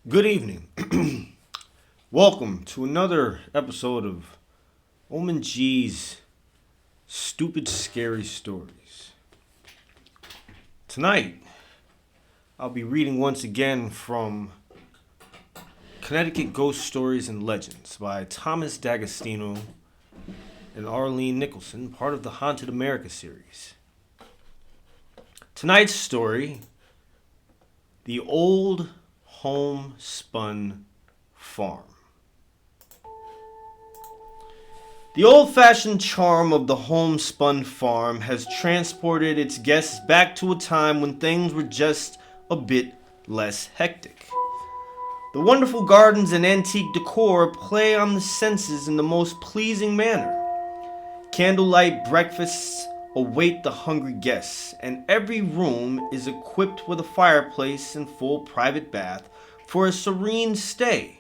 Good evening. Welcome to another episode of OmenG's Stupid Scary Stories. Tonight, I'll be reading once again from Connecticut Ghost Stories and Legends by Thomas D'Agostino and Arlene Nicholson, part of the Haunted America series. Tonight's story, The Old Homespun Farm. The old-fashioned charm of the homespun farm has transported its guests back to a time when things were just a bit less hectic. The wonderful gardens and antique decor play on the senses in the most pleasing manner. Candlelight breakfasts await the hungry guests, and every room is equipped with a fireplace and full private bath for a serene stay.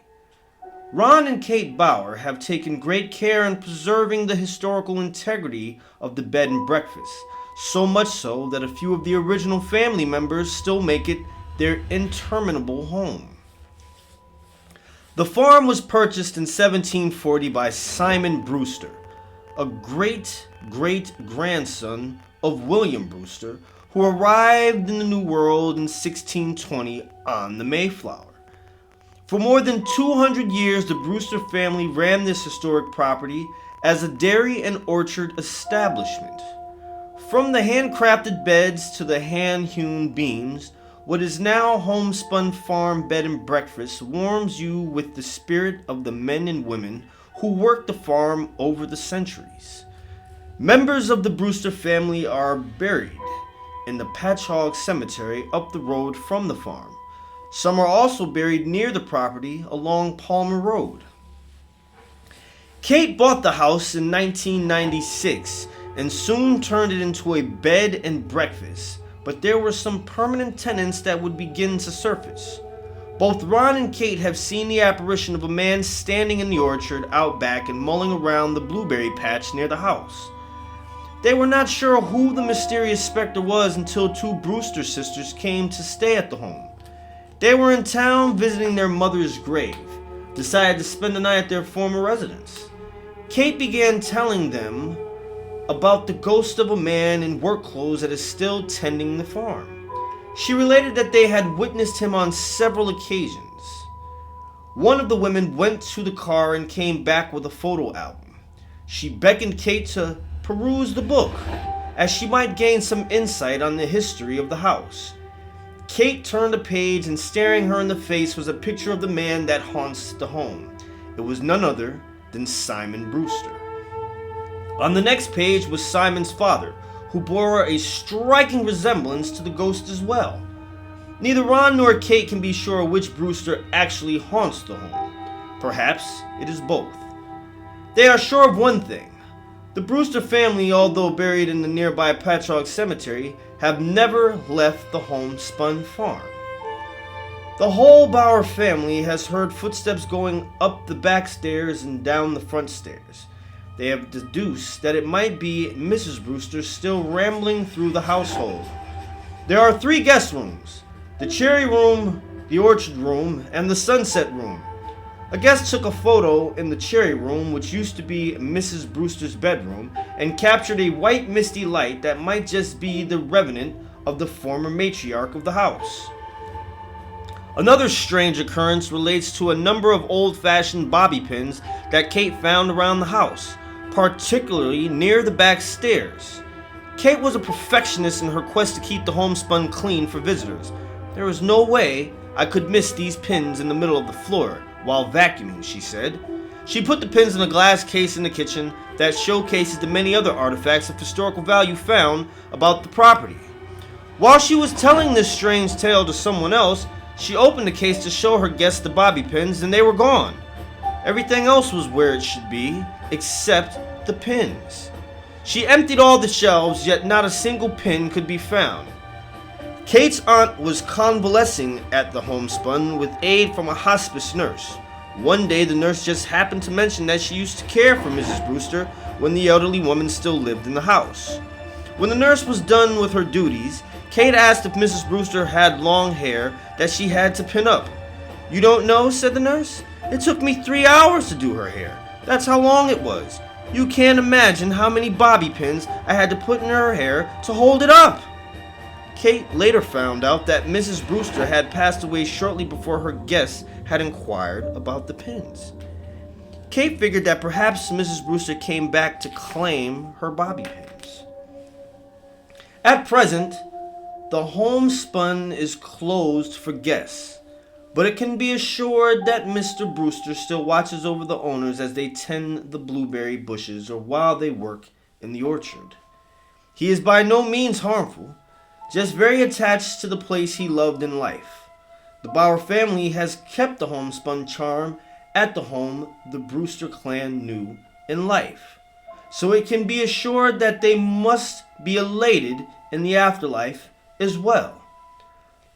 Ron and Kate Bauer have taken great care in preserving the historical integrity of the bed and breakfast, so much so that a few of the original family members still make it their interminable home. The farm was purchased in 1740 by Simon Brewster, a great-great-grandson of William Brewster, who arrived in the New World in 1620 on the Mayflower. For more than 200 years, the Brewster family ran this historic property as a dairy and orchard establishment. From the handcrafted beds to the hand-hewn beams, what is now Homespun Farm Bed and Breakfast warms you with the spirit of the men and women who worked the farm over the centuries. Members of the Brewster family are buried in the Patchogue Cemetery up the road from the farm. Some are also buried near the property along Palmer Road. Kate bought the house in 1996 and soon turned it into a bed and breakfast, but there were some permanent tenants that would begin to surface. Both Ron and Kate have seen the apparition of a man standing in the orchard out back and mulling around the blueberry patch near the house. They were not sure who the mysterious specter was until two Brewster sisters came to stay at the home. They were in town visiting their mother's grave, decided to spend the night at their former residence. Kate began telling them about the ghost of a man in work clothes that is still tending the farm. She related that they had witnessed him on several occasions. One of the women went to the car and came back with a photo album. She beckoned Kate to peruse the book, as she might gain some insight on the history of the house. Kate turned a page, and staring her in the face was a picture of the man that haunts the home. It was none other than Simon Brewster. On the next page was Simon's father, who bore a striking resemblance to the ghost as well. Neither Ron nor Kate can be sure which Brewster actually haunts the home. Perhaps it is both. They are sure of one thing. The Brewster family, although buried in the nearby Patchogue Cemetery, have never left the homespun farm. The whole Bauer family has heard footsteps going up the back stairs and down the front stairs. They have deduced that it might be Mrs. Brewster still rambling through the household. There are 3 guest rooms: the cherry room, the orchard room, and the sunset room. A guest took a photo in the cherry room, which used to be Mrs. Brewster's bedroom, and captured a white misty light that might just be the revenant of the former matriarch of the house. Another strange occurrence relates to a number of old-fashioned bobby pins that Kate found around the house, particularly near the back stairs. Kate was a perfectionist in her quest to keep the homespun clean for visitors. There was no way I could miss these pins in the middle of the floor while vacuuming, she said. She put the pins in a glass case in the kitchen that showcases the many other artifacts of historical value found about the property. While she was telling this strange tale to someone else, she opened the case to show her guests the bobby pins, and they were gone. Everything else was where it should be, except the pins. She emptied all the shelves, yet not a single pin could be found. Kate's aunt was convalescing at the homespun with aid from a hospice nurse. One day, the nurse just happened to mention that she used to care for Mrs. Brewster when the elderly woman still lived in the house. When the nurse was done with her duties, Kate asked if Mrs. Brewster had long hair that she had to pin up. "You don't know?" said the nurse. "It took me 3 hours to do her hair. That's how long it was. You can't imagine how many bobby pins I had to put in her hair to hold it up." Kate later found out that Mrs. Brewster had passed away shortly before her guests had inquired about the pins. Kate figured that perhaps Mrs. Brewster came back to claim her bobby pins. At present, the homespun is closed for guests, but it can be assured that Mr. Brewster still watches over the owners as they tend the blueberry bushes or while they work in the orchard. He is by no means harmful, just very attached to the place he loved in life. The Bauer family has kept the homespun charm at the home the Brewster clan knew in life, so it can be assured that they must be elated in the afterlife as well.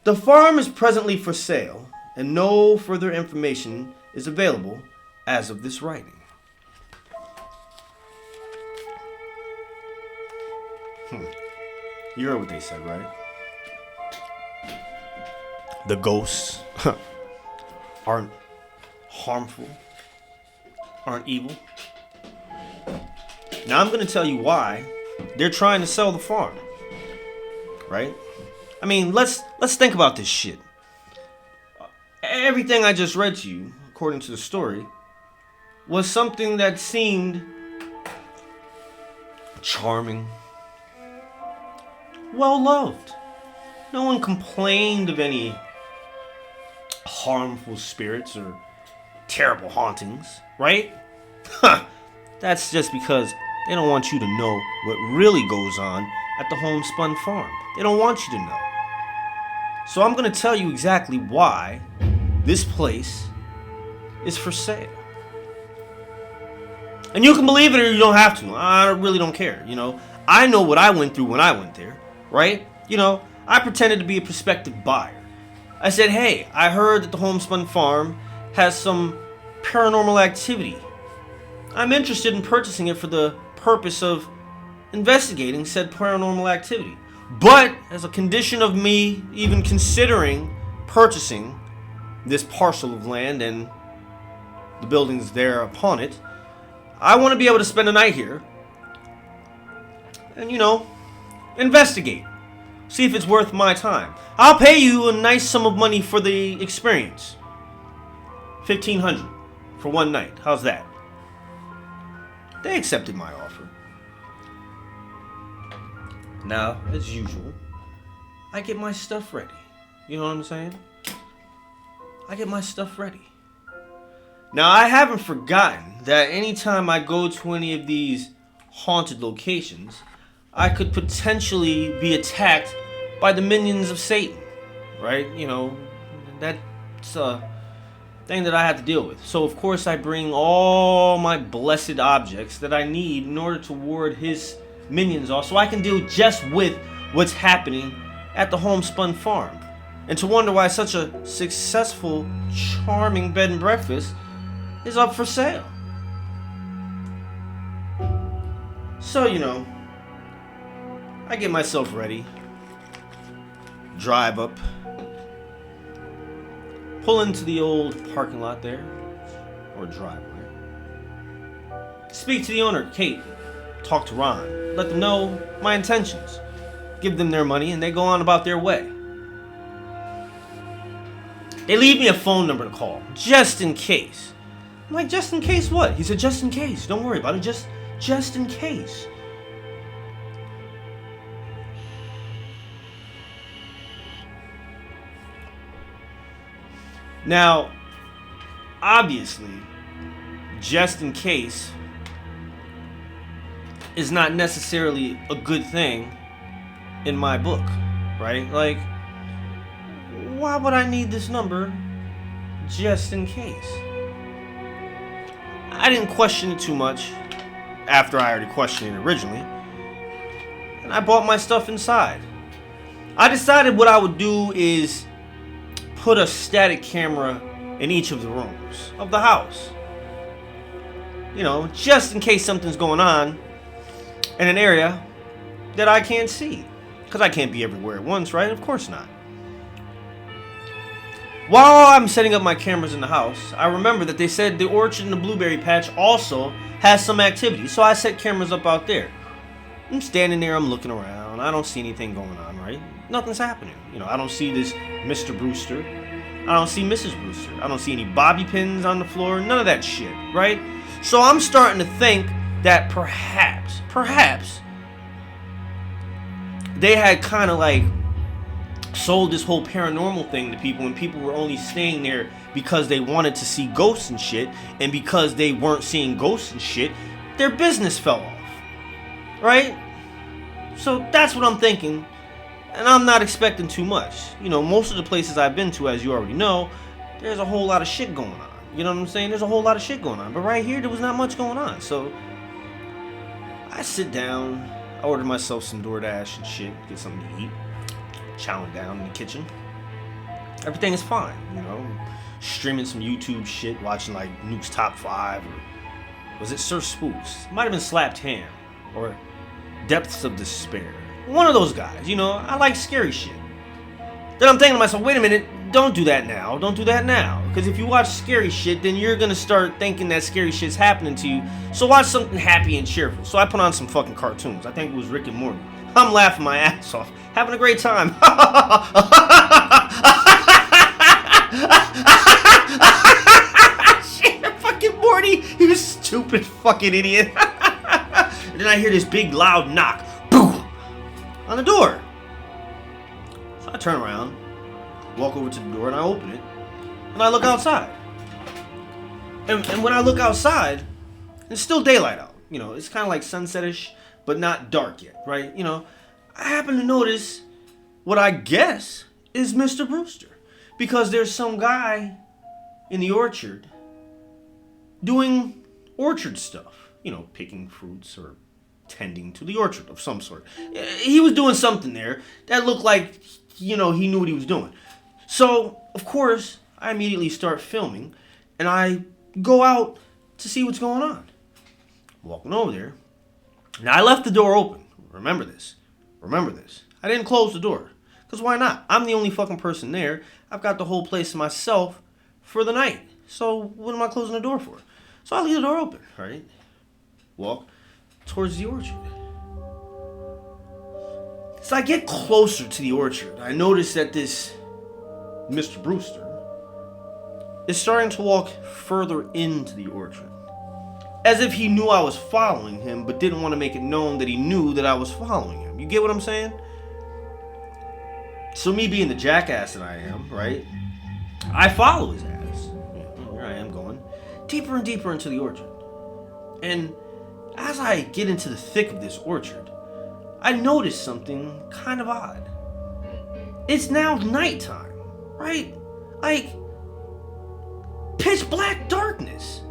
The farm is presently for sale, and no further information is available as of this writing. You heard what they said, right? The ghosts aren't harmful, aren't evil. Now I'm going to tell you why they're trying to sell the farm, right? I mean, let's think about this shit. Everything I just read to you, according to the story, was something that seemed charming, well loved. No one complained of any harmful spirits or terrible hauntings, right? That's just because they don't want you to know what really goes on at the Homespun Farm. They don't want you to know. So I'm going to tell you exactly why this place is for sale. And you can believe it or you don't have to. I really don't care, you know. I know what I went through when I went there, right? You know, I pretended to be a prospective buyer. I said, "Hey, I heard that the Homespun Farm has some paranormal activity. I'm interested in purchasing it for the purpose of investigating said paranormal activity. But as a condition of me even considering purchasing this parcel of land and the buildings there upon it, I want to be able to spend a night here and, you know, investigate. See if it's worth my time. I'll pay you a nice sum of money for the experience. $1,500 for one night. How's that?" They accepted my offer. Now, as usual, I get my stuff ready. You know what I'm saying? I get my stuff ready. Now, I haven't forgotten that anytime I go to any of these haunted locations, I could potentially be attacked by the minions of Satan, right? You know, that's a thing that I have to deal with. So, of course, I bring all my blessed objects that I need in order to ward his minions off, so I can deal just with what's happening at the Homespun Farm. And to wonder why such a successful, charming bed and breakfast is up for sale. So, you know, I get myself ready, drive up, pull into the old parking lot there, or driveway, speak to the owner, Kate, talk to Ron, let them know my intentions, give them their money, and they go on about their way. They leave me a phone number to call, just in case. I'm like, "Just in case what?" He said, "Just in case. Don't worry about it. Just in case." Now, obviously, just in case is not necessarily a good thing in my book, right? Like, why would I need this number just in case? I didn't question it too much after I already questioned it originally, and I bought my stuff inside. I decided what I would do is put a static camera in each of the rooms of the house. You know, just in case something's going on in an area that I can't see. Because I can't be everywhere at once, right? Of course not. While I'm setting up my cameras in the house, I remember that they said the orchard and the blueberry patch also has some activity, so I set cameras up out there. I'm standing there, I'm looking around, I don't see anything going on, right? Nothing's happening. I don't see this Mr. Brewster. I don't see Mrs. Brewster. I don't see any bobby pins on the floor, none of that shit, right? So I'm starting to think that perhaps, they had kind of like sold this whole paranormal thing to people, and people were only staying there because they wanted to see ghosts and shit, and because they weren't seeing ghosts and shit, their business fell off, right? So that's what I'm thinking, and I'm not expecting too much. Most of the places I've been to, as you already know, there's a whole lot of shit going on. You know what I'm saying? There's a whole lot of shit going on, but right here there was not much going on. So I sit down, I order myself some DoorDash and shit, get something to eat. Chowing down in the kitchen. Everything is fine, streaming some YouTube shit, watching like Nuke's Top 5, or was it Sir Spooks? Might have been Slapped Ham, or Depths of Despair. One of those guys, I like scary shit. Then I'm thinking to myself, wait a minute, don't do that now, because if you watch scary shit, then you're gonna start thinking that scary shit's happening to you, so watch something happy and cheerful. So I put on some fucking cartoons. I think it was Rick and Morty. I'm laughing my ass off, having a great time. Shit, fucking Morty, you stupid fucking idiot. And then I hear this big loud knock, boom, on the door. So I turn around, walk over to the door, and I open it, and I look outside. And when I look outside, it's still daylight out. It's kind of like sunsetish, but not dark yet, right? I happen to notice what I guess is Mr. Brewster, because there's some guy in the orchard doing orchard stuff, picking fruits or tending to the orchard of some sort. He was doing something there that looked like, he knew what he was doing. So, of course, I immediately start filming, and I go out to see what's going on. Walking over there. Now, I left the door open. Remember this. I didn't close the door. Because why not? I'm the only fucking person there. I've got the whole place to myself for the night. So what am I closing the door for? So I leave the door open, right? Walk towards the orchard. So I get closer to the orchard. I notice that this Mr. Brewster is starting to walk further into the orchard. As if he knew I was following him, but didn't want to make it known that he knew that I was following him. You get what I'm saying? So me being the jackass that I am, right? I follow his ass. Here I am going deeper and deeper into the orchard. And as I get into the thick of this orchard, I notice something kind of odd. It's now nighttime, right? Like pitch black darkness.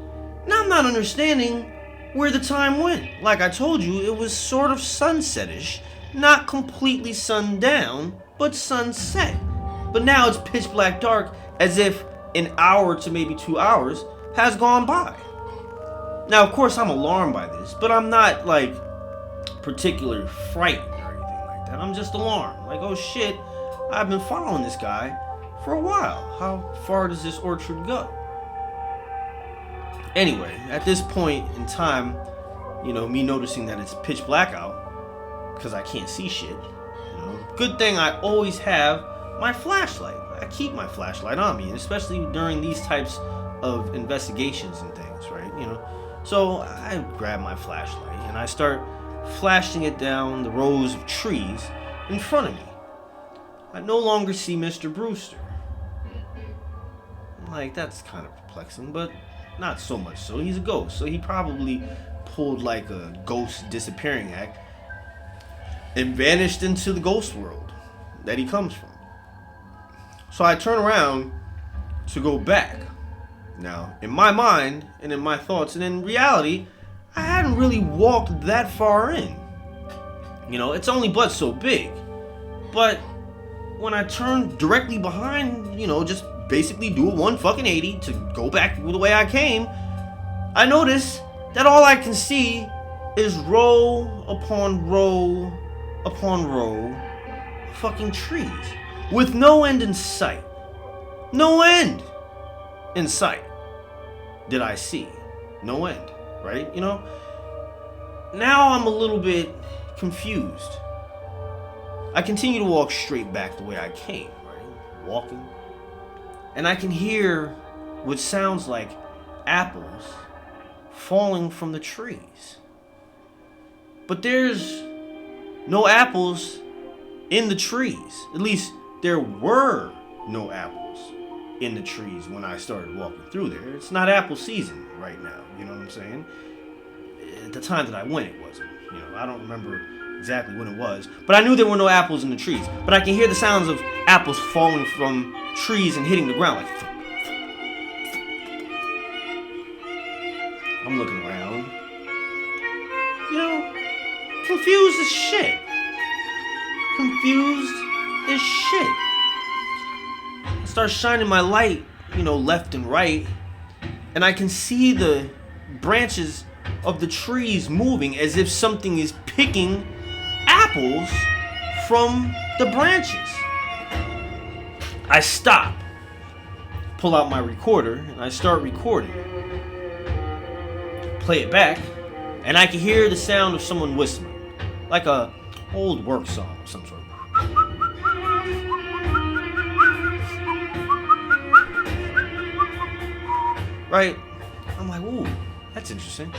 Now I'm not understanding where the time went. Like I told you, it was sort of sunsetish, not completely sundown, but sunset. But now it's pitch black dark, as if an hour to maybe 2 hours has gone by. Now, of course, I'm alarmed by this, but I'm not like particularly frightened or anything like that. I'm just alarmed. Like, oh shit, I've been following this guy for a while. How far does this orchard go? Anyway, at this point in time, me noticing that it's pitch black out, because I can't see shit, good thing I always have my flashlight. I keep my flashlight on me, especially during these types of investigations and things, right? So I grab my flashlight and I start flashing it down the rows of trees in front of me. I no longer see Mr. Brewster. Like, that's kind of perplexing, but not so much so. He's a ghost, so he probably pulled like a ghost disappearing act and vanished into the ghost world that he comes from. So I turn around to go back. Now, in my mind and in my thoughts and in reality, I hadn't really walked that far in. It's only but so big. But when I turn directly behind, just basically do a 180 to go back the way I came, I notice that all I can see is row upon row upon row of fucking trees with no end in sight. No end in sight did I see. No end, right? You know? Now I'm a little bit confused. I continue to walk straight back the way I came, right? Walking. And I can hear what sounds like apples falling from the trees. But there's no apples in the trees. At least there were no apples in the trees when I started walking through there. It's not apple season right now, you know what I'm saying? At the time that I went, it wasn't. You know, I don't remember exactly when it was, but I knew there were no apples in the trees. But I can hear the sounds of apples falling from trees and hitting the ground like thump, thump, thump. I'm looking around, you know, confused as shit. Confused as shit. I start shining my light, you know, left and right, and I can see the branches of the trees moving as if something is picking apples from the branches. I stop, pull out my recorder, and I start recording. Play it back, and I can hear the sound of someone whistling, like a old work song of some sort. Right? I'm like, ooh, that's interesting.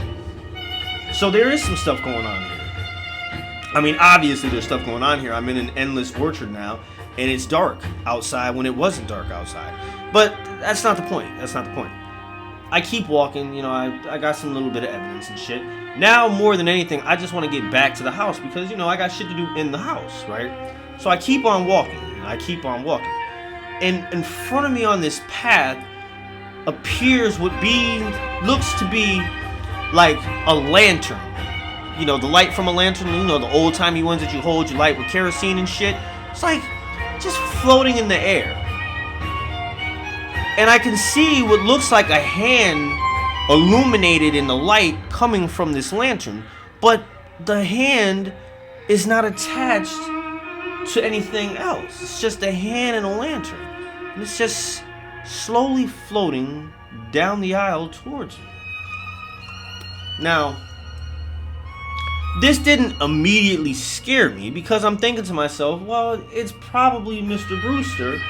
So there is some stuff going on here. I mean, obviously there's stuff going on here. I'm in an endless orchard now, and it's dark outside when it wasn't dark outside. But that's not the point. That's not the point. I keep walking, you know, I got some little bit of evidence and shit. Now, more than anything, I just want to get back to the house because, you know, I got shit to do in the house, right? So I keep on walking, and I keep on walking. And in front of me on this path appears what looks to be like a lantern. You know, the light from a lantern, you know, the old-timey ones that you hold, you light with kerosene and shit. It's like just floating in the air. And I can see what looks like a hand illuminated in the light coming from this lantern, but the hand is not attached to anything else. It's just a hand and a lantern. And it's just slowly floating down the aisle towards me. Now, this didn't immediately scare me because I'm thinking to myself, well, it's probably Mr. Brewster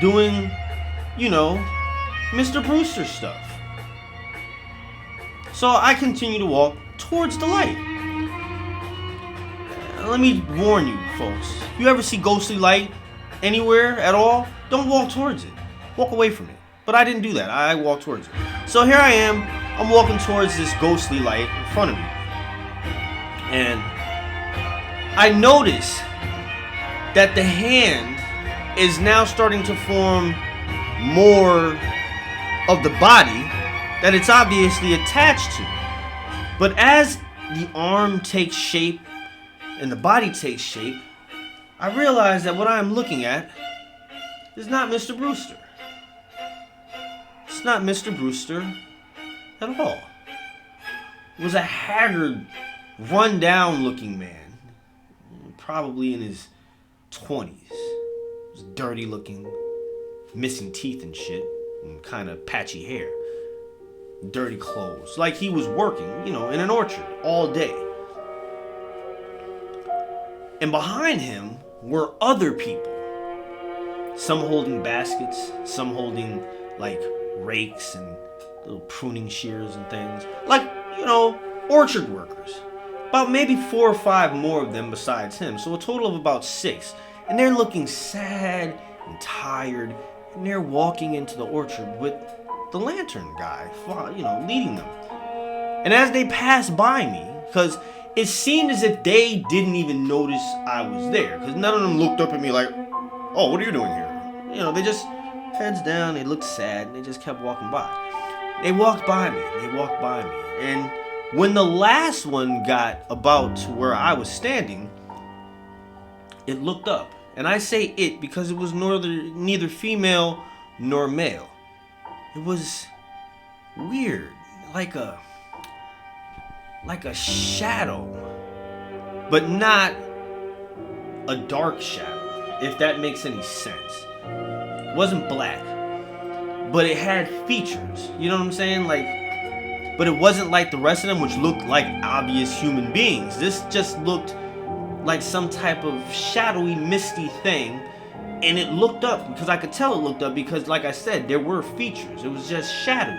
doing, you know, Mr. Brewster stuff. So I continue to walk towards the light. Let me warn you, folks. If you ever see ghostly light anywhere at all, don't walk towards it. Walk away from it. But I didn't do that. I walked towards it. So here I am. I'm walking towards this ghostly light in front of me. And I notice that the hand is now starting to form more of the body that it's obviously attached to. But as the arm takes shape and the body takes shape, I realize that what I'm looking at is not Mr. Brewster. It's not Mr. Brewster at all. It was a haggard, run-down looking man, probably in his 20s. He was dirty looking, missing teeth and shit, and kind of patchy hair. Dirty clothes, like he was working, you know, in an orchard all day. And behind him were other people. Some holding baskets, some holding like rakes and little pruning shears and things. Like, you know, orchard workers. About maybe 4 or 5 more of them besides him. So a total of about 6. And they're looking sad and tired. And they're walking into the orchard with the lantern guy, you know, leading them. And as they passed by me, because it seemed as if they didn't even notice I was there, because none of them looked up at me like, oh, what are you doing here? You know, they just, heads down, they looked sad, and they just kept walking by. They walked by me, and when the last one got about to where I was standing, it looked up. And I say it because it was neither female nor male. It was weird, like a shadow, but not a dark shadow, if that makes any sense. It wasn't black, but it had features. You know what I'm saying? Like, but it wasn't like the rest of them, which looked like obvious human beings. This just looked like some type of shadowy, misty thing. And it looked up, because I could tell it looked up, because like I said, there were features. It was just shadowy.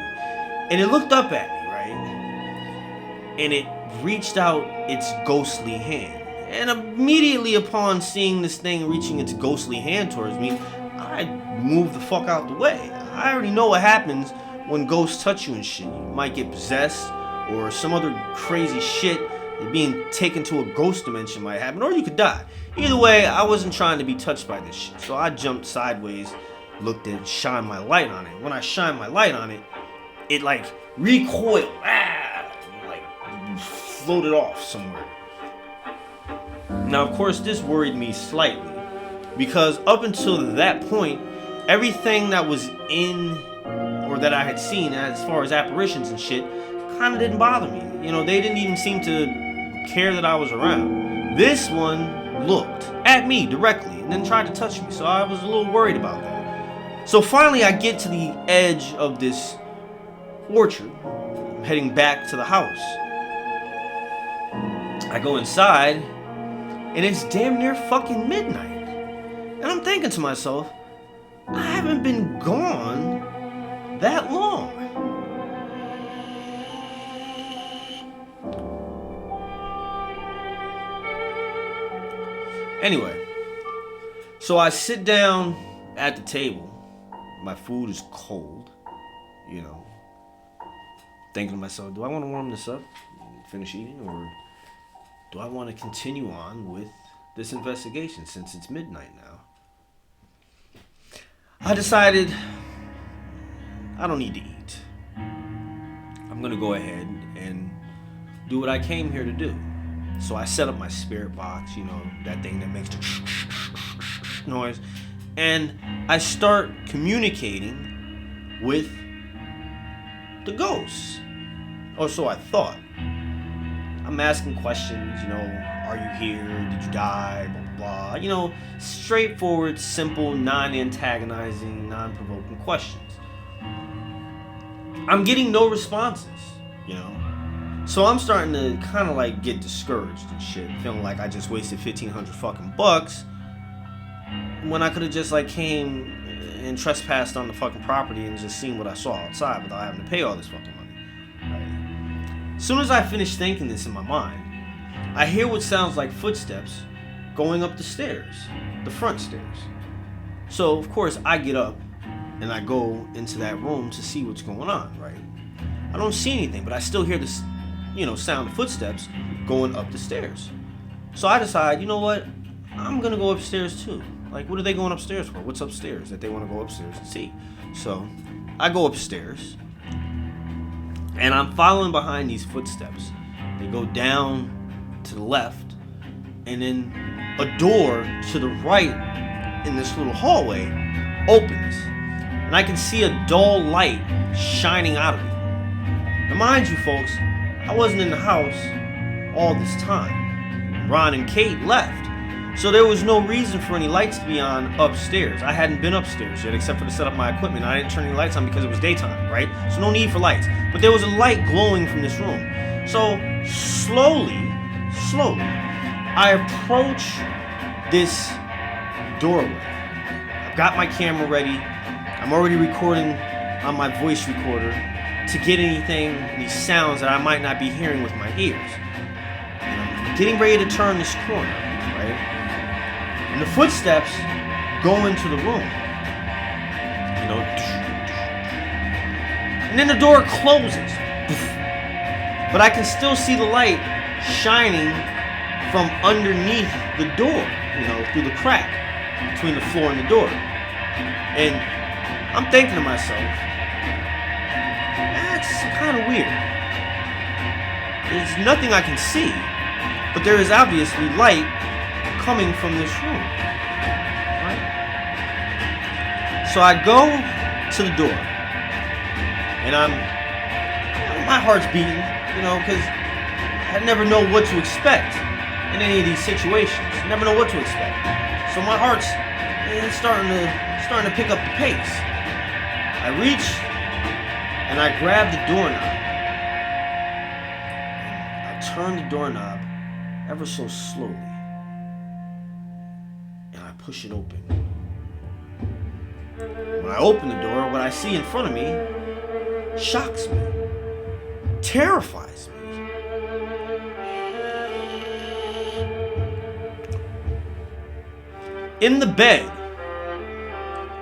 And it looked up at me, right? And it reached out its ghostly hand. And immediately upon seeing this thing reaching its ghostly hand towards me, I moved the fuck out the way. I already know what happens when ghosts touch you and shit. You might get possessed, or some other crazy shit. Being taken to a ghost dimension might happen, or you could die. Either way, I wasn't trying to be touched by this shit. So I jumped sideways, looked at it, shined my light on it. When I shined my light on it, it like recoiled, like floated off somewhere. Now, of course, this worried me slightly, because up until that point, everything that was in, or that I had seen as far as apparitions and shit, kind of didn't bother me. You know, they didn't even seem to care that I was around. This one looked at me directly and then tried to touch me, so I was a little worried about that. So finally I get to the edge of this orchard. I'm heading back to the house. I go inside and it's damn near fucking midnight. And I'm thinking to myself, I haven't been gone that long. Anyway, so I sit down at the table. My food is cold, you know. Thinking to myself, do I want to warm this up and finish eating, or do I want to continue on with this investigation since it's midnight now? I decided I don't need to eat. I'm going to go ahead and do what I came here to do. So I set up my spirit box, you know, that thing that makes the noise, and I start communicating with the ghosts. Or so I thought. I'm asking questions, you know, are you here? Did you die? Blah, blah, blah. You know, straightforward, simple, non-antagonizing, non-provoking questions. I'm getting no responses, you know. So I'm starting to kind of like get discouraged and shit, feeling like I just wasted 1,500 fucking bucks when I could have just like came and trespassed on the fucking property and just seen what I saw outside without having to pay all this fucking money. Right? As soon as I finish thinking this in my mind, I hear what sounds like footsteps going up the stairs, the front stairs. So of course I get up and I go into that room to see what's going on, right? I don't see anything, but I still hear this, you know, sound of footsteps going up the stairs. So I decide, you know what? I'm gonna go upstairs too. Like, what are they going upstairs for? What's upstairs that they want to go upstairs and see? So I go upstairs and I'm following behind these footsteps. They go down to the left, and then a door to the right in this little hallway opens, and I can see a dull light shining out of it. Now mind you folks, I wasn't in the house all this time. Ron and Kate left. So there was no reason for any lights to be on upstairs. I hadn't been upstairs yet except for to set up my equipment. I didn't turn any lights on because it was daytime, right? So no need for lights. But there was a light glowing from this room. So slowly, I approach this doorway. I've got my camera ready. I'm already recording on my voice recorder to get any sounds that I might not be hearing with my ears. And I'm getting ready to turn this corner, right? And the footsteps go into the room. You know, and then the door closes. But I can still see the light shining from underneath the door, you know, through the crack between the floor and the door. And I'm thinking to myself, that's kind of weird. There's nothing I can see, but there is obviously light coming from this room, right? So I go to the door, and my heart's beating, you know, because I never know what to expect in any of these situations. I never know what to expect. So my heart's starting to pick up the pace. I reach and I grab the doorknob. And I turn the doorknob ever so slowly. And I push it open. When I open the door, what I see in front of me shocks me, terrifies me. In the bed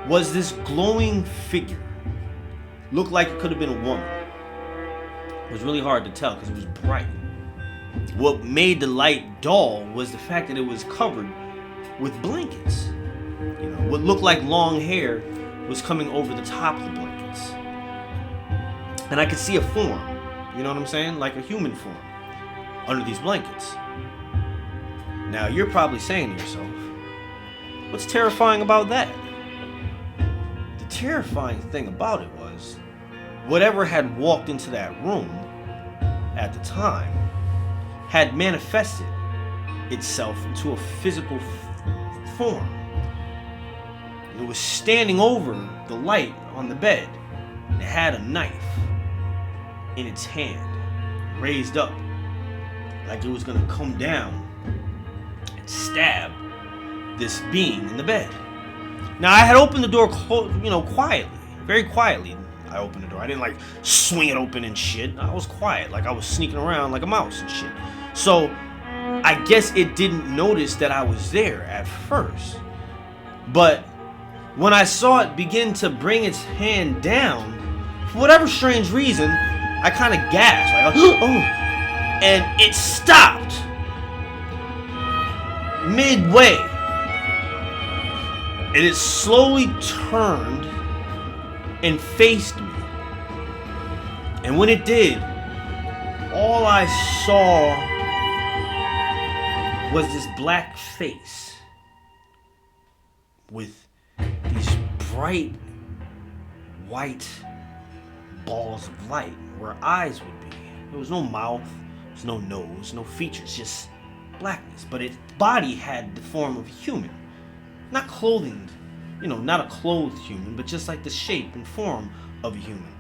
was this glowing figure. Looked like it could have been a woman. It was really hard to tell because it was bright. What made the light dull was the fact that it was covered with blankets. You know, what looked like long hair was coming over the top of the blankets. And I could see a form, you know what I'm saying? Like a human form under these blankets. Now you're probably saying to yourself, what's terrifying about that? The terrifying thing about it was whatever had walked into that room at the time had manifested itself into a physical form. It was standing over the light on the bed. And it had a knife in its hand, raised up, like it was going to come down and stab this being in the bed. Now I had opened the door, quietly, very quietly. I opened the door. I didn't like swing it open and shit. I was quiet, like I was sneaking around like a mouse and shit. So I guess it didn't notice that I was there at first. But when I saw it begin to bring its hand down, for whatever strange reason, I kind of gasped, like, oh, and it stopped midway. And it slowly turned and faced me. And when it did, all I saw was this black face with these bright white balls of light where eyes would be. There was no mouth, there was no nose, no features, just blackness. But its body had the form of a human. Not clothing, not a clothed human, but just like the shape and form of a human.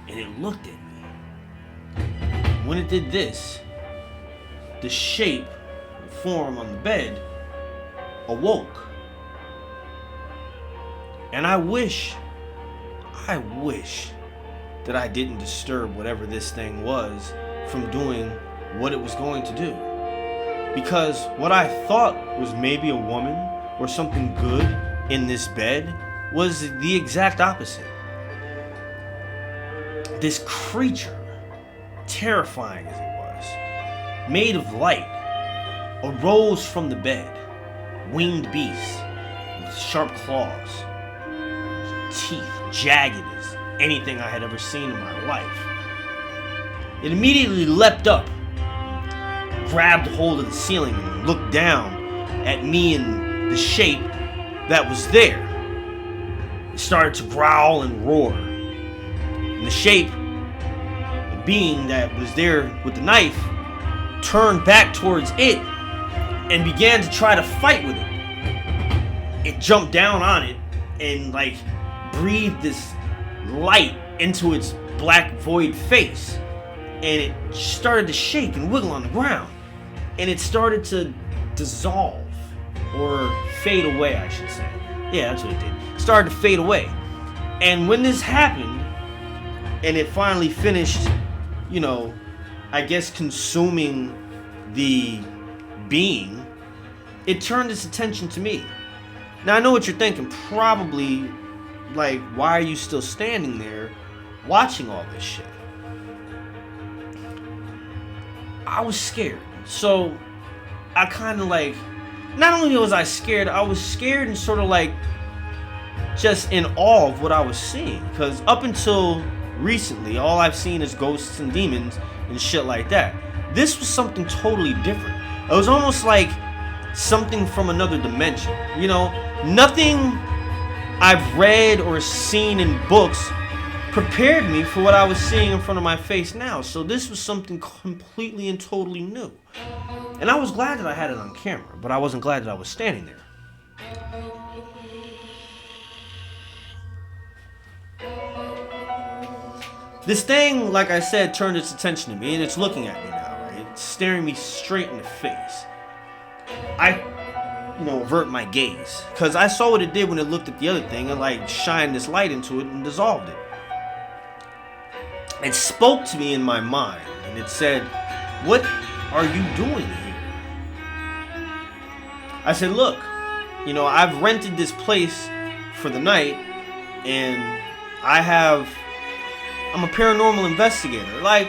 And it looked at me. When it did this, the shape, the form on the bed, awoke. And I wish that I didn't disturb whatever this thing was from doing what it was going to do. Because what I thought was maybe a woman or something good in this bed was the exact opposite. This creature, terrifying as it was, made of light, arose from the bed, winged beast with sharp claws, teeth jagged as anything I had ever seen in my life. It immediately leapt up, grabbed hold of the ceiling, and looked down at me and the shape that was there. It started to growl and roar. And the shape, the being that was there with the knife, turned back towards it and began to try to fight with it. It jumped down on it and breathed this light into its black void face, and it started to shake and wiggle on the ground, and it started to dissolve or fade away, I should say. Yeah, that's what it did. It started to fade away. And when this happened and it finally finished, I guess consuming the being, it turned its attention to me. Now I know what you're thinking, probably why are you still standing there watching all this shit? I was scared. So I kind of not only was I scared and sort of just in awe of what I was seeing. Because up until recently, all I've seen is ghosts and demons and shit like that. This was something totally different. It was almost like something from another dimension. Nothing I've read or seen in books prepared me for what I was seeing in front of my face now. So this was something completely and totally new. And I was glad that I had it on camera, but I wasn't glad that I was standing there. This thing, like I said, turned its attention to me, and it's looking at me now, right? It's staring me straight in the face. I, avert my gaze, because I saw what it did when it looked at the other thing and, like, shined this light into it and dissolved it. It spoke to me in my mind, and it said, "What are you doing here?" I said, "Look, I've rented this place for the night, and I'm a paranormal investigator." Like,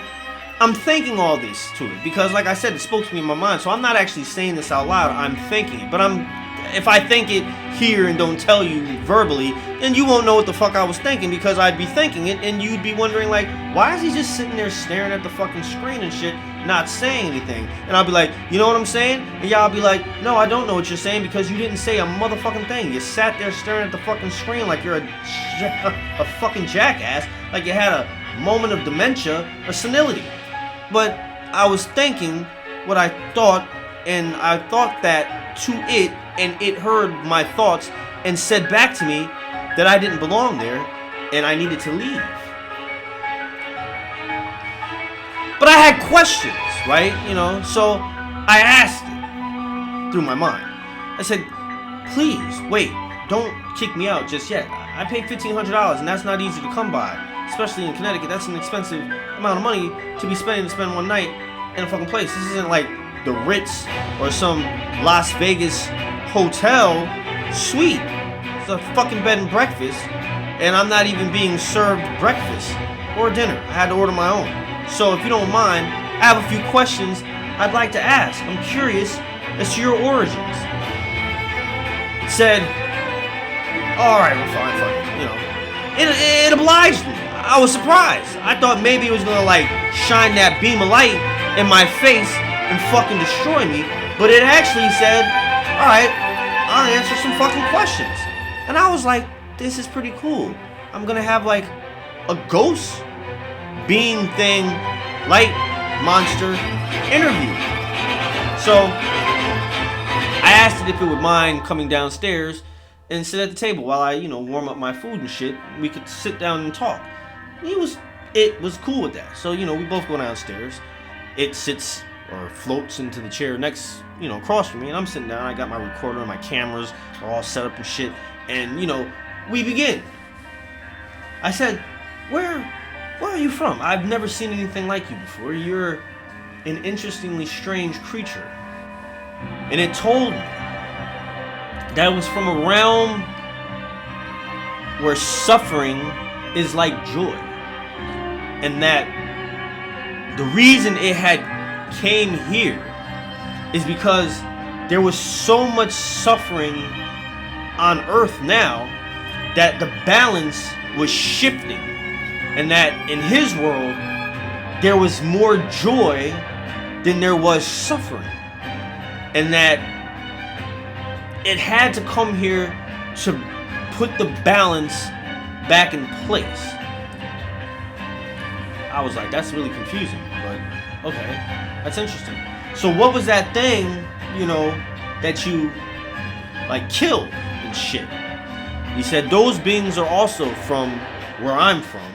I'm thinking all this to it because, like I said, it spoke to me in my mind. So I'm not actually saying this out loud. I'm thinking it. But if I think it here and don't tell you verbally, then you won't know what the fuck I was thinking, because I'd be thinking it and you'd be wondering, like, why is he just sitting there staring at the fucking screen and shit, not saying anything? And I'll be like, you know what I'm saying? And y'all be like, no, I don't know what you're saying, because you didn't say a motherfucking thing. You sat there staring at the fucking screen like you're a fucking jackass, like you had a moment of dementia or senility. But I was thinking what I thought, and I thought that to it, and it heard my thoughts and said back to me that I didn't belong there and I needed to leave. But I had questions, right? So I asked it through my mind. I said, "Please, wait, don't kick me out just yet. I paid $1,500, and that's not easy to come by. Especially in Connecticut, that's an expensive amount of money to be spending to spend one night in a fucking place. This isn't like the Ritz or some Las Vegas hotel suite. It's a fucking bed and breakfast, and I'm not even being served breakfast or dinner. I had to order my own. So if you don't mind, I have a few questions I'd like to ask. I'm curious as to your origins." It said, "All right, well, fine. It obliged me. I was surprised. I thought maybe it was gonna, like, shine that beam of light in my face and fucking destroy me, but it actually said, all right, I'll answer some fucking questions." And I was like, this is pretty cool. I'm gonna have, like, a ghost being thing, light monster interview. So I asked it if it would mind coming downstairs and sit at the table while I, warm up my food and shit. We could sit down and talk. It was cool with that. So, we both go downstairs. It sits or floats into the chair next, across from me, and I'm sitting down. I got my recorder and my cameras are all set up and shit. And, we begin. I said, where are you from? I've never seen anything like you before. You're an interestingly strange creature. And it told me that it was from a realm where suffering is like joy. And that the reason it had came here is because there was so much suffering on Earth now that the balance was shifting. And that in his world, there was more joy than there was suffering. And that it had to come here to put the balance back in place. I was like, that's really confusing, but okay, that's interesting. So what was that thing, that you, like, killed and shit? He said, those beings are also from where I'm from.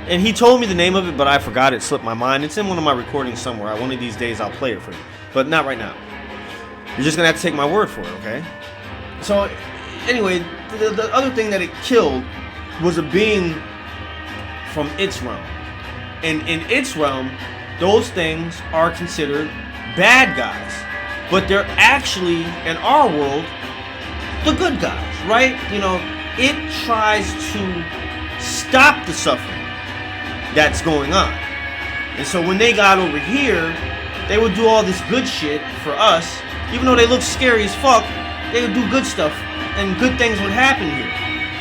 And he told me the name of it, but I forgot it, slipped my mind. It's in one of my recordings somewhere. One of these days I'll play it for you, but not right now. You're just gonna have to take my word for it, okay? So, anyway, the other thing that it killed was a being from its realm. And in its realm, those things are considered bad guys. But they're actually, in our world, the good guys, right? It tries to stop the suffering that's going on. And so when they got over here, they would do all this good shit for us. Even though they look scary as fuck, they would do good stuff and good things would happen here.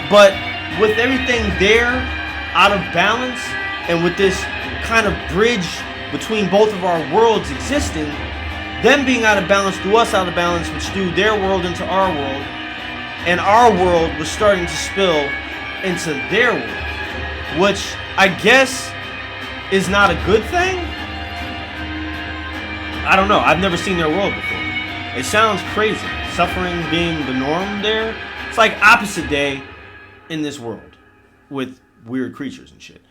But with everything there out of balance, and with this kind of bridge between both of our worlds existing, them being out of balance threw us out of balance, which threw their world into our world, and our world was starting to spill into their world, which I guess is not a good thing. I don't know. I've never seen their world before. It sounds crazy. Suffering being the norm there. It's like opposite day in this world with weird creatures and shit.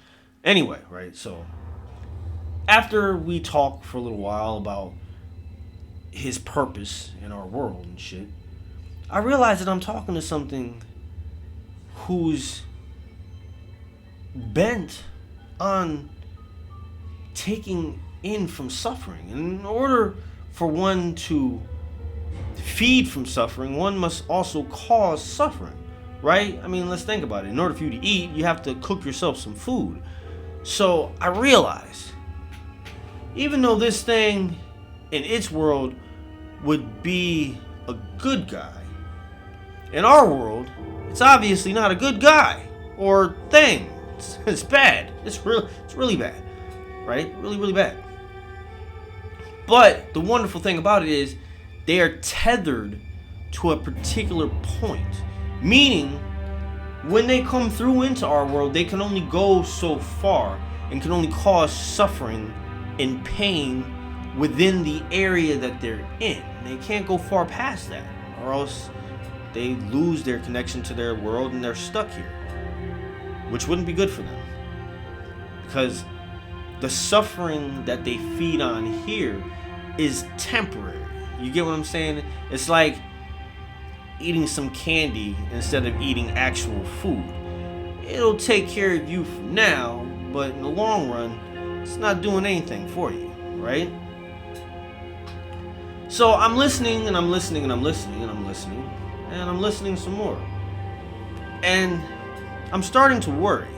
Anyway, right, so after we talk for a little while about his purpose in our world and shit, I realize that I'm talking to something who's bent on taking in from suffering. And in order for one to feed from suffering, one must also cause suffering, right? I mean, let's think about it. In order for you to eat, you have to cook yourself some food. So I realize, even though this thing in its world would be a good guy, in our world, it's obviously not a good guy or thing. It's bad. It's really bad, right? Really, really bad. But the wonderful thing about it is they are tethered to a particular point. Meaning, when they come through into our world, they can only go so far and can only cause suffering and pain within the area that they're in. They can't go far past that, or else they lose their connection to their world and they're stuck here, which wouldn't be good for them. Because the suffering that they feed on here is temporary. You get what I'm saying? It's like eating some candy instead of eating actual food. It'll take care of you for now, but in the long run, it's not doing anything for you, right? So I'm listening and I'm listening and I'm listening and I'm listening and I'm listening some more. And I'm starting to worry.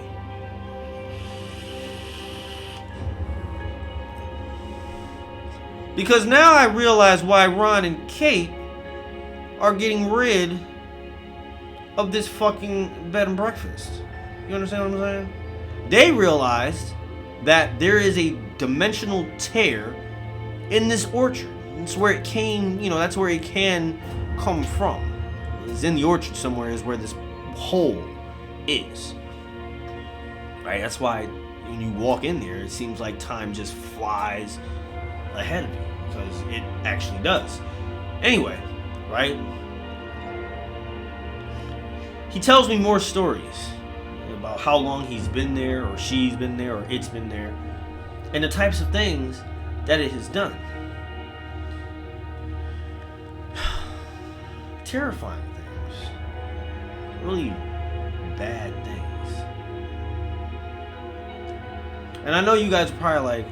Because now I realize why Ron and Kate are getting rid of this fucking bed and breakfast. You understand what I'm saying? They realized that there is a dimensional tear in this orchard. It's where it came, that's where it can come from. It's in the orchard somewhere is where this hole is. Right? That's why when you walk in there, it seems like time just flies ahead of you. Because it actually does. Anyway, right? He tells me more stories about how long he's been there, or she's been there, or it's been there, and the types of things that it has done. Terrifying things. Really bad things. And I know you guys are probably like,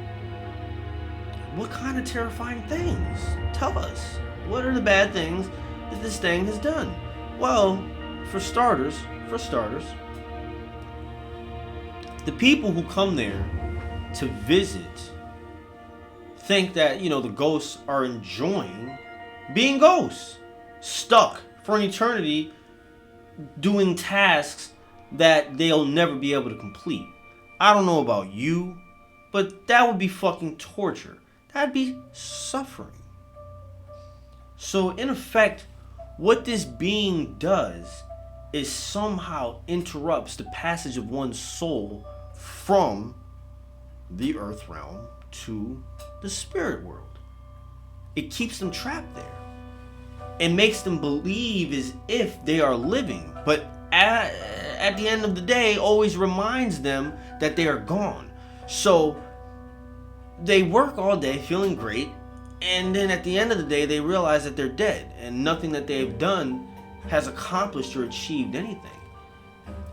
what kind of terrifying things? Tell us. What are the bad things that this thing has done? Well, for starters, the people who come there to visit think that, the ghosts are enjoying being ghosts, stuck for an eternity doing tasks that they'll never be able to complete. I don't know about you, but that would be fucking torture. That'd be suffering. So in effect, what this being does is somehow interrupts the passage of one's soul from the earth realm to the spirit world. It keeps them trapped there. It makes them believe as if they are living, but at the end of the day, always reminds them that they are gone. So they work all day feeling great, and then at the end of the day, they realize that they're dead, and nothing that they've done has accomplished or achieved anything.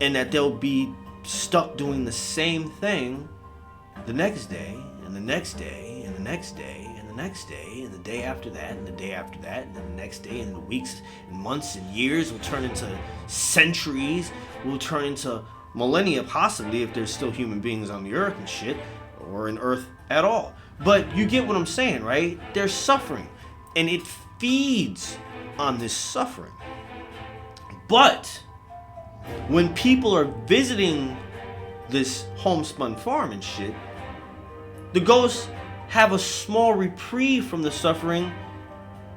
And that they'll be stuck doing the same thing the next day, and the next day, and the next day, and the next day, and the day after that, and the day after that, and then the next day, and the weeks, and months, and years will turn into centuries, will turn into millennia, possibly, if there's still human beings on the earth and shit, or in earth at all. But you get what I'm saying, right? There's suffering, and it feeds on this suffering. But when people are visiting this homespun farm and shit, the ghosts have a small reprieve from the suffering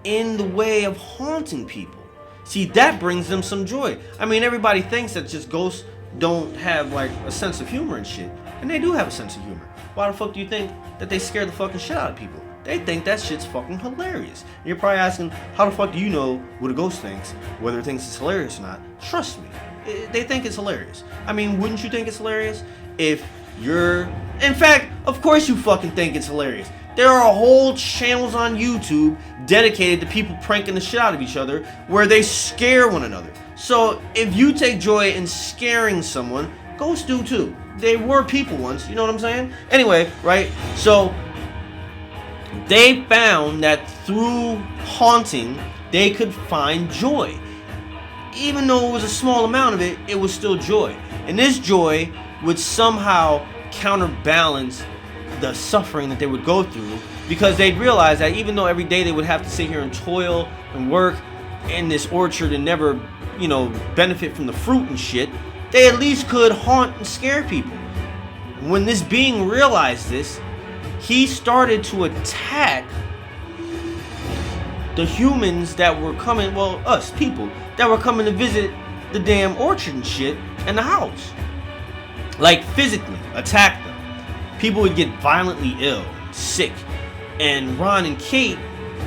in the way of haunting people. See, that brings them some joy. I mean, everybody thinks that just ghosts don't have like a sense of humor and shit, and they do have a sense of humor. Why the fuck do you think that they scare the fucking shit out of people? They think that shit's fucking hilarious. And you're probably asking, how the fuck do you know what a ghost thinks, whether it thinks it's hilarious or not? Trust me, they think it's hilarious. I mean, wouldn't you think it's hilarious if In fact, of course you fucking think it's hilarious. There are whole channels on YouTube dedicated to people pranking the shit out of each other where they scare one another. So if you take joy in scaring someone, ghosts do too. They were people once, you know what I'm saying? Anyway, right? So they found that through haunting, they could find joy. Even though it was a small amount of it, it was still joy. And this joy would somehow counterbalance the suffering that they would go through, because they'd realize that even though every day they would have to sit here and toil and work in this orchard and never, benefit from the fruit and shit, they at least could haunt and scare people. When this being realized this, he started to attack the humans that were coming, us people, that were coming to visit the damn orchard and shit and the house. Like physically attack them. People would get violently ill, sick, and Ron and Kate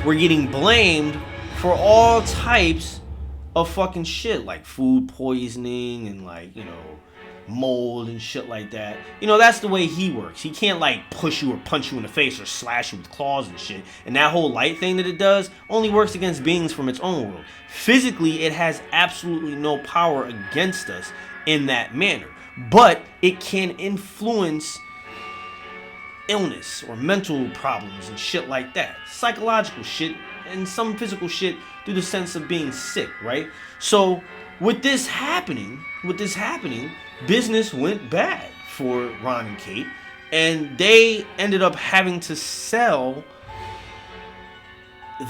were getting blamed for all types of fucking shit, like food poisoning and mold and shit like that. That's the way he works. He can't push you or punch you in the face or slash you with claws and shit. And that whole light thing that it does only works against beings from its own world. Physically, it has absolutely no power against us in that manner. But it can influence illness or mental problems and shit like that. Psychological shit and some physical shit through the sense of being sick, right? So with this happening, business went bad for Ron and Kate, and they ended up having to sell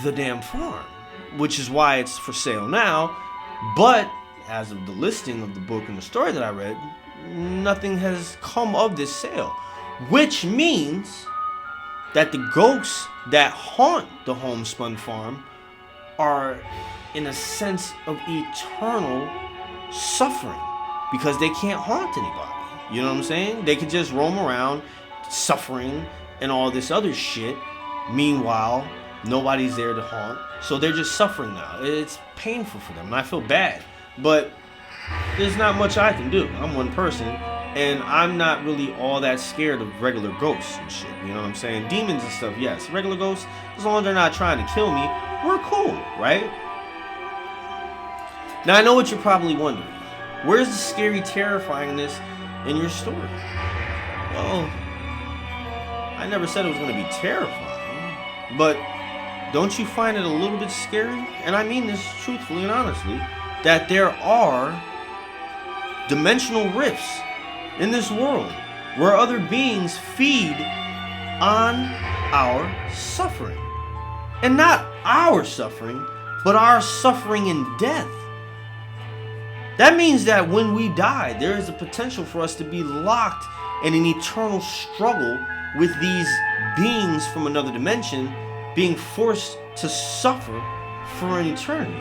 the damn farm, which is why it's for sale now. But as of the listing of the book and the story that I read, nothing has come of this sale, which means that the ghosts that haunt the Homespun Farm are in a sense of eternal suffering, because they can't haunt anybody. You know what I'm saying? They could just roam around suffering and all this other shit. Meanwhile, nobody's there to haunt, so they're just suffering now. It's painful for them, and I feel bad, but there's not much I can do. I'm one person, and I'm not really all that scared of regular ghosts and shit. You know what I'm saying? Demons and stuff, yes. Regular ghosts, as long as they're not trying to kill me, we're cool, right? Now, I know what you're probably wondering. Where's the scary terrifyingness in your story? Well, I never said it was going to be terrifying, but don't you find it a little bit scary? And I mean this truthfully and honestly, that there are dimensional rifts in this world where other beings feed on our suffering. And not our suffering, but our suffering in death. That means that when we die, there is a potential for us to be locked in an eternal struggle with these beings from another dimension, being forced to suffer for an eternity.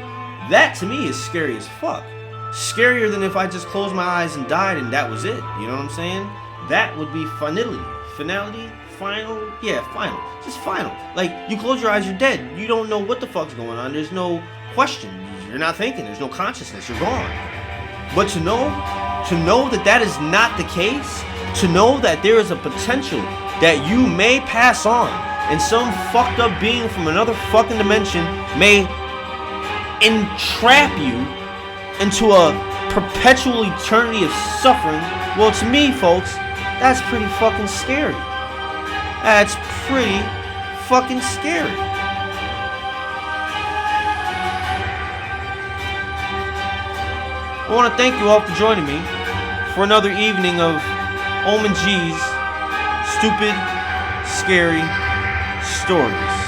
That to me is scary as fuck. Scarier than if I just closed my eyes and died and that was it. You know what I'm saying? That would be finality. Finality? Final? Yeah, final. Just final. Like, you close your eyes, you're dead. You don't know what the fuck's going on. There's no question. You're not thinking. There's no consciousness. You're gone. But to know that that is not the case, to know that there is a potential that you may pass on and some fucked up being from another fucking dimension may entrap you into a perpetual eternity of suffering, well, to me, folks, that's pretty fucking scary. That's pretty fucking scary. I want to thank you all for joining me for another evening of OmenG's stupid, scary stories.